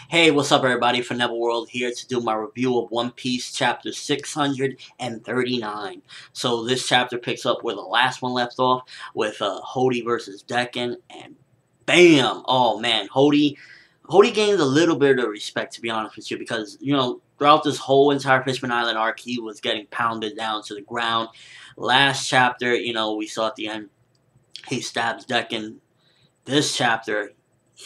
Hey, what's up everybody? ForneverWorld here to do my review of One Piece chapter 639. So this chapter picks up where the last one left off with Hody versus Decken, and bam! Oh man, Hody gains a little bit of respect, to be honest with you, because throughout this whole entire Fishman Island arc he was getting pounded down to the ground. Last chapter, we saw at the end he stabs Decken. This chapter,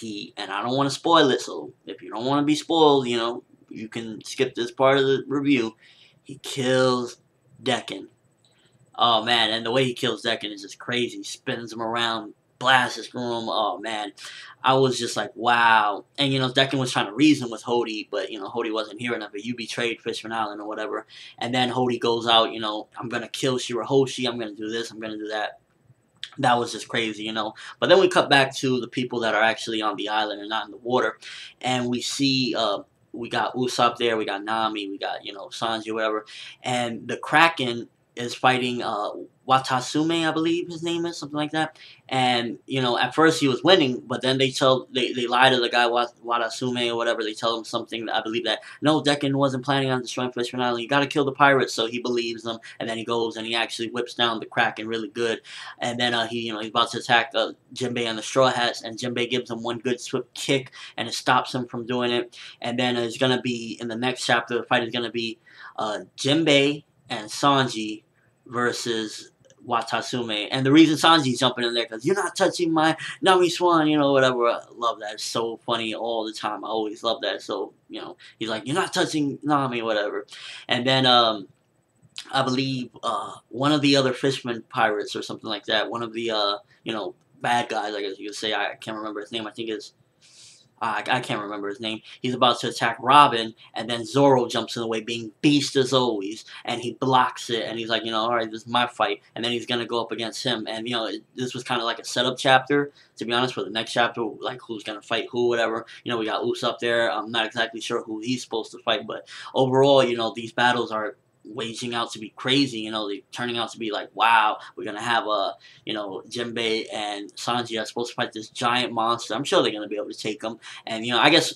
and I don't want to spoil it, so if you don't want to be spoiled, you can skip this part of the review. He kills Decken. Oh man, and the way he kills Decken is just crazy. He spins him around, blasts through him. Oh man, I was just like, wow. And Decken was trying to reason with Hody, but Hody wasn't hearing of it. You betrayed Fishman Island or whatever. And then Hody goes out, I'm gonna kill Shirahoshi. I'm gonna do this. I'm gonna do that. That was just crazy. But then we cut back to the people that are actually on the island and not in the water, and we see we got Usopp there, we got Nami, we got Sanji, whatever, and the Kraken is fighting Watasume, I believe his name is, something like that. And at first he was winning, but then they lie to the guy Watasume or whatever. They tell him something. I believe that no, Decken wasn't planning on destroying Fishman Island. You got to kill the pirates. So he believes them, and then he goes and he actually whips down the Kraken really good. And then he's about to attack Jinbei and the Straw Hats, and Jinbei gives him one good swift kick, and it stops him from doing it. And then it's gonna be in the next chapter. The fight is gonna be Jinbei and Sanji versus Watasume. And the reason Sanji's jumping in there, because you're not touching my Nami Swan, whatever. I love that. It's so funny all the time. I always love that. So, he's like, you're not touching Nami, whatever. And then, I believe, one of the other fisherman pirates or something like that, one of the, bad guys, I guess you could say, I can't remember his name, I think it's I can't remember his name. He's about to attack Robin, and then Zoro jumps in the way, being beast as always, and he blocks it, and he's like, all right, this is my fight, and then he's gonna go up against him, and this was kind of like a setup chapter, to be honest, for the next chapter, like who's gonna fight who, whatever. We got Usopp there. I'm not exactly sure who he's supposed to fight, but overall, these battles are waging out to be crazy. They're turning out to be like, wow, we're gonna have Jinbei and Sanji are supposed to fight this giant monster. I'm sure they're gonna be able to take them. And I guess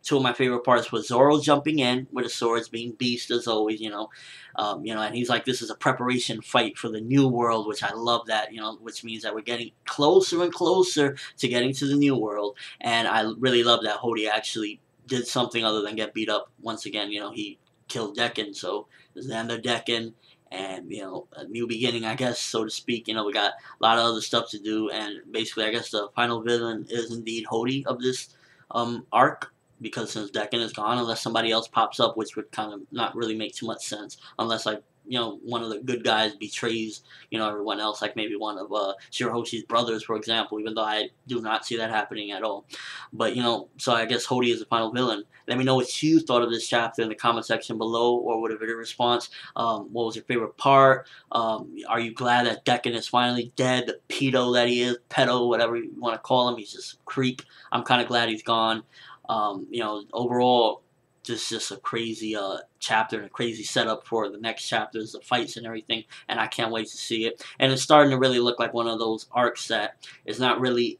two of my favorite parts was Zoro jumping in with his swords, being beast as always. And he's like, this is a preparation fight for the new world, which I love that. Which means that we're getting closer and closer to getting to the new world. And I really love that Hody actually did something other than get beat up once again. He killed Decken, so this is the end of Decken, and a new beginning, I guess, so to speak. We got a lot of other stuff to do, and basically, I guess the final villain is indeed Hody of this arc, because since Decken is gone, unless somebody else pops up, which would kind of not really make too much sense, unless like one of the good guys betrays, everyone else, like maybe one of Shirahoshi's brothers, for example, even though I do not see that happening at all. But, so I guess Hody is the final villain. Let me know what you thought of this chapter in the comment section below, or whatever your response. What was your favorite part? Are you glad that Decken is finally dead? The pedo that he is, pedo, whatever you want to call him, he's just a creep. I'm kind of glad he's gone. Overall, just a crazy chapter and a crazy setup for the next chapters, the fights and everything, and I can't wait to see it. And it's starting to really look like one of those arcs that is not really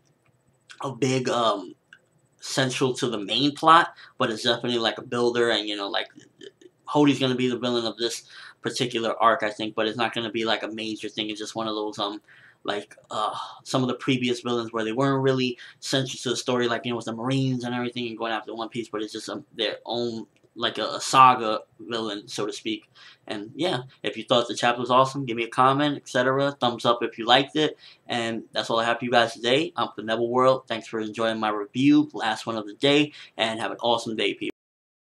a big central to the main plot, but it's definitely like a builder, and like Hody's gonna be the villain of this particular arc, I think, but it's not gonna be like a major thing. It's just one of those like some of the previous villains where they weren't really central to the story, like with the Marines and everything and going after One Piece, but it's just their own, like a saga villain, so to speak. And yeah, if you thought the chapter was awesome, give me a comment, etc. Thumbs up if you liked it. And that's all I have for you guys today. I'm ForneverWorld. Thanks for enjoying my review, last one of the day, and have an awesome day, people.